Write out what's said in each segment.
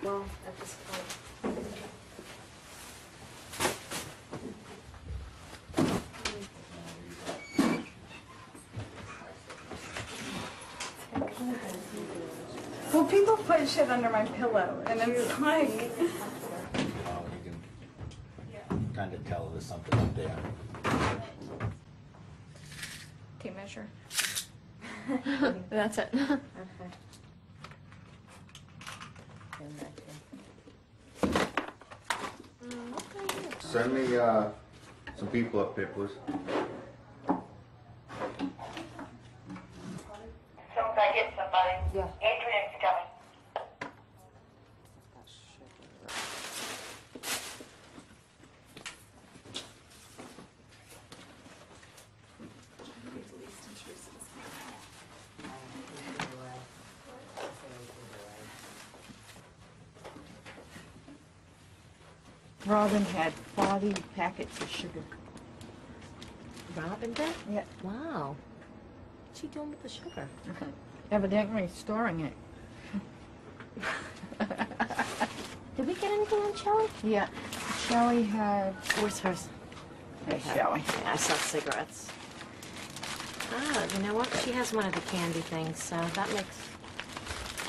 Well, at this point. Well, people put shit under my pillow, and it's like... You can kind of tell there's something up there. Tape measure. That's it. Okay. Send me some people up here, please. As soon as I get somebody, Yeah. Adrian's coming. Robin had 40 packets of sugar. Robin did? Yeah. Wow. What's she doing with the sugar? Evidently storing it. Did we get anything on Shelley? Yeah. Shelley had... Where's hers? Hey, Shelley. Yeah, I saw cigarettes. Ah, you know what? She has one of the candy things, so that makes...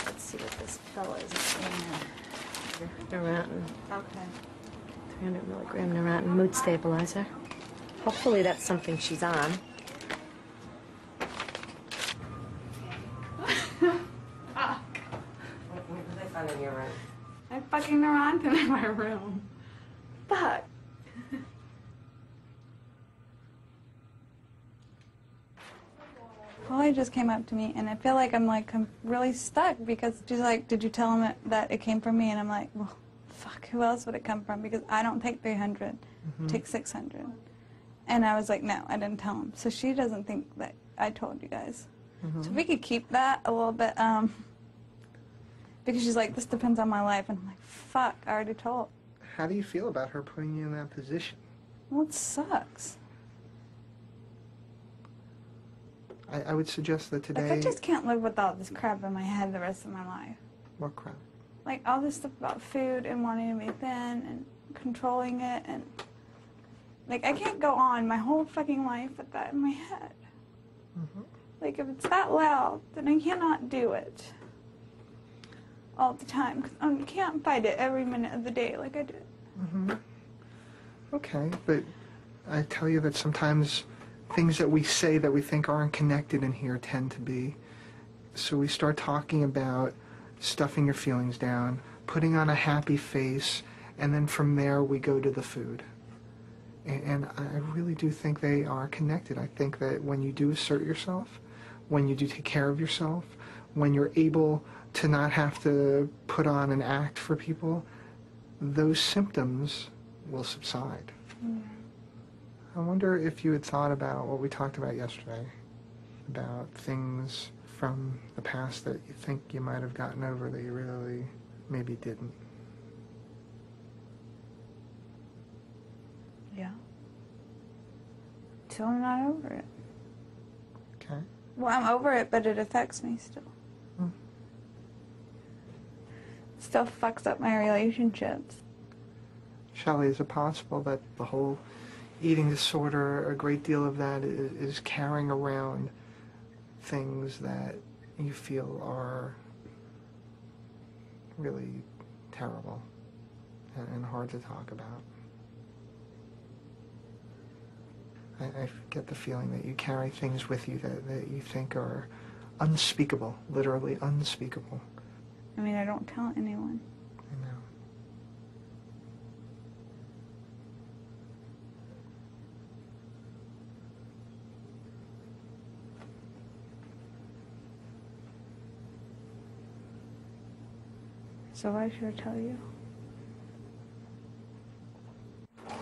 Let's see what this pill is. Neurontin. Okay. 300 milligram Neurontin mood stabilizer. Hopefully that's something she's on. What did they find in your room? I fucking Neurontin in my room. Fuck. Holly just came up to me, and I feel like I'm really stuck because she's like, "Did you tell him that it came from me?" And I'm like, "Well, fuck, who else would it come from? Because I don't take 300, I take 600." And I was like, "No, I didn't tell him." So she doesn't think that I told you guys. So if we could keep that a little bit, because she's like, "This depends on my life," and I'm like, "Fuck, I already told." How do you feel about her putting you in that position? Well, it sucks. I would suggest that today... Like, I just can't live with all this crap in my head the rest of my life. What crap? Like, all this stuff about food and wanting to be thin and controlling it and... Like, I can't go on my whole fucking life with that in my head. Like, if it's that loud, then I cannot do it all the time. Because I can't fight it every minute of the day like I do. Okay, but I tell you that sometimes things that we say that we think aren't connected in here tend to be. So we start talking about stuffing your feelings down, putting on a happy face, and then from there we go to the food. And I really do think they are connected. I think that when you do assert yourself, when you do take care of yourself, when you're able to not have to put on an act for people, those symptoms will subside. I wonder if you had thought about what we talked about yesterday, about things from the past that you think you might have gotten over that you really maybe didn't. Yeah. Still I'm not over it. Okay. Well, I'm over it, but it affects me still. Still fucks up my relationships. Shelley, is it possible that the whole eating disorder, a great deal of that is carrying around things that you feel are really terrible and hard to talk about? I get the feeling that you carry things with you that you think are unspeakable, literally unspeakable. I mean, I don't tell anyone. I know. So why should I tell you?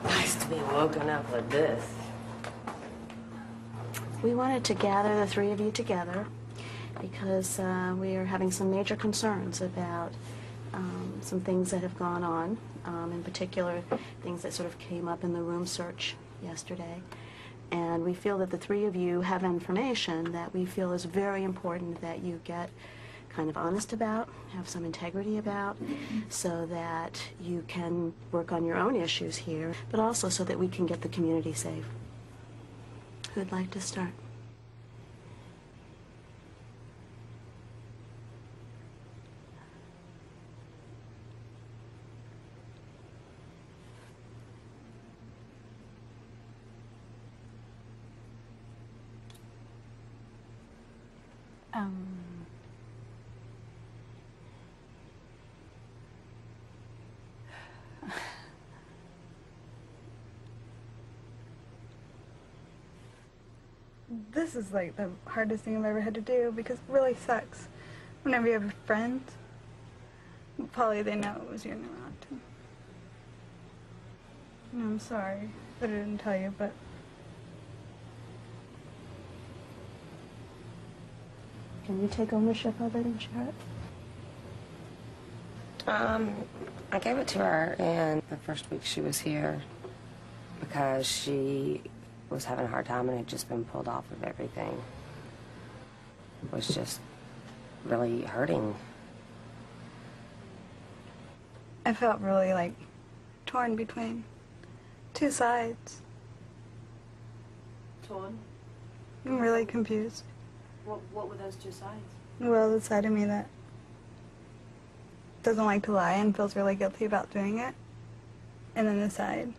Nice to be woken up with this. We wanted to gather the three of you together because we are having some major concerns about some things that have gone on, in particular things that sort of came up in the room search yesterday. And we feel that the three of you have information that we feel is very important that you get kind of honest about, have some integrity about, so that you can work on your own issues here, but also so that we can get the community safe. Who'd like to start? This is like the hardest thing I've ever had to do because it really sucks whenever you have friends. Probably they know it was you and around. I'm sorry that I didn't tell you, but Can you take ownership of it and share it? I gave it to her in the first week she was here because she was having a hard time and had just been pulled off of everything. Was just really hurting. I felt really like torn between two sides. Torn? I'm really confused. What were those two sides? Well, the side of me that doesn't like to lie and feels really guilty about doing it. And then the side,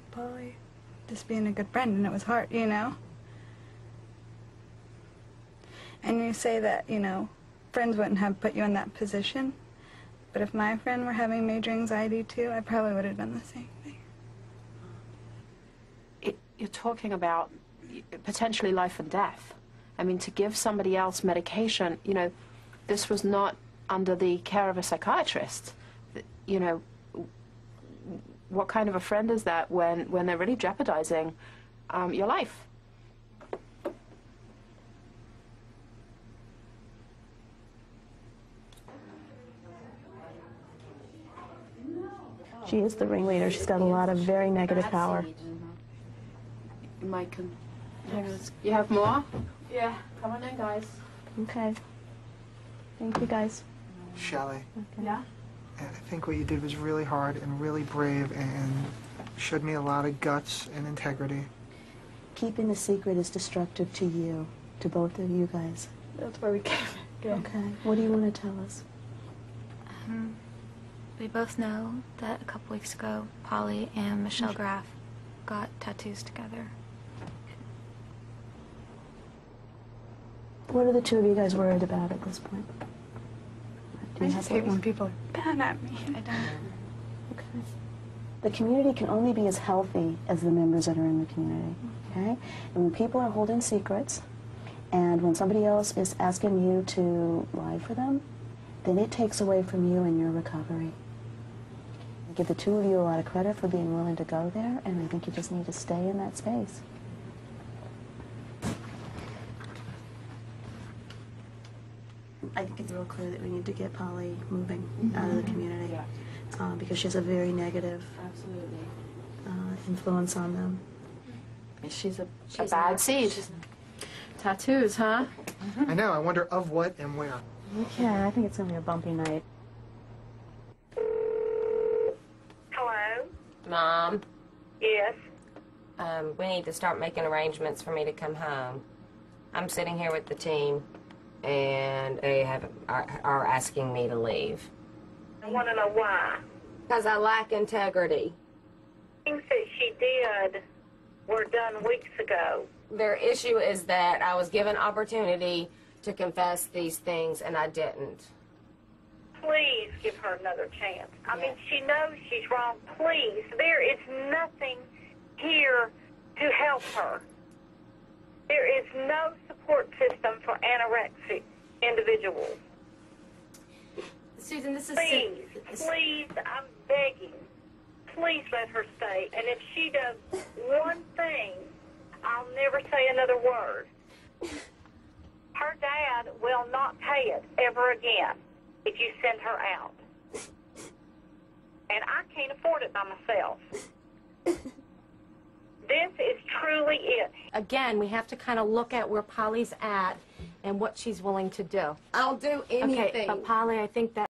Polly, just being a good friend, and it was hard, you know? And you say that, you know, friends wouldn't have put you in that position, but if my friend were having major anxiety too, I probably would have done the same thing. You're talking about potentially life and death. I mean, to give somebody else medication, you know, this was not under the care of a psychiatrist. You know, what kind of a friend is that when they're really jeopardizing your life? She is the ringleader. She's got a lot of very negative power. Mike, you have more? Yeah. Come on in, guys. Okay. Thank you, guys. Shelley, Okay. Yeah? I think what you did was really hard and really brave and showed me a lot of guts and integrity. Keeping a secret is destructive to you, to both of you guys. That's where we came. Okay. What do you want to tell us? We both know that a couple weeks ago, Polly and Michelle Graff got tattoos together. What are the two of you guys worried about at this point? Do I you just have hate when people are bad at me. I don't. Okay. The community can only be as healthy as the members that are in the community, okay? And when people are holding secrets, and when somebody else is asking you to lie for them, then it takes away from you and your recovery. I give the two of you a lot of credit for being willing to go there, and I think you just need to stay in that space. I think it's real clear that we need to get Polly moving out of the community because she has a very negative influence on them. She's a bad seed. Tattoos, huh? I know, I wonder of what and where. Okay, I think it's going to be a bumpy night. Hello? Mom, Yes. we need to start making arrangements for me to come home. I'm sitting here with the team, and they are asking me to leave. I want to know why. Because I lack integrity. Things that she did were done weeks ago. Their issue is that I was given opportunity to confess these things, and I didn't. Please give her another chance. I mean, she knows she's wrong. Please. There is nothing here to help her. There is no support system for anorexic individuals. Susan, this is... Please, I'm begging. Please let her stay. And if she does one thing, I'll never say another word. Her dad will not pay it ever again if you send her out. And I can't afford it by myself. This is truly it. Again, we have to kind of look at where Polly's at and what she's willing to do. I'll do anything. Okay, but Polly, I think that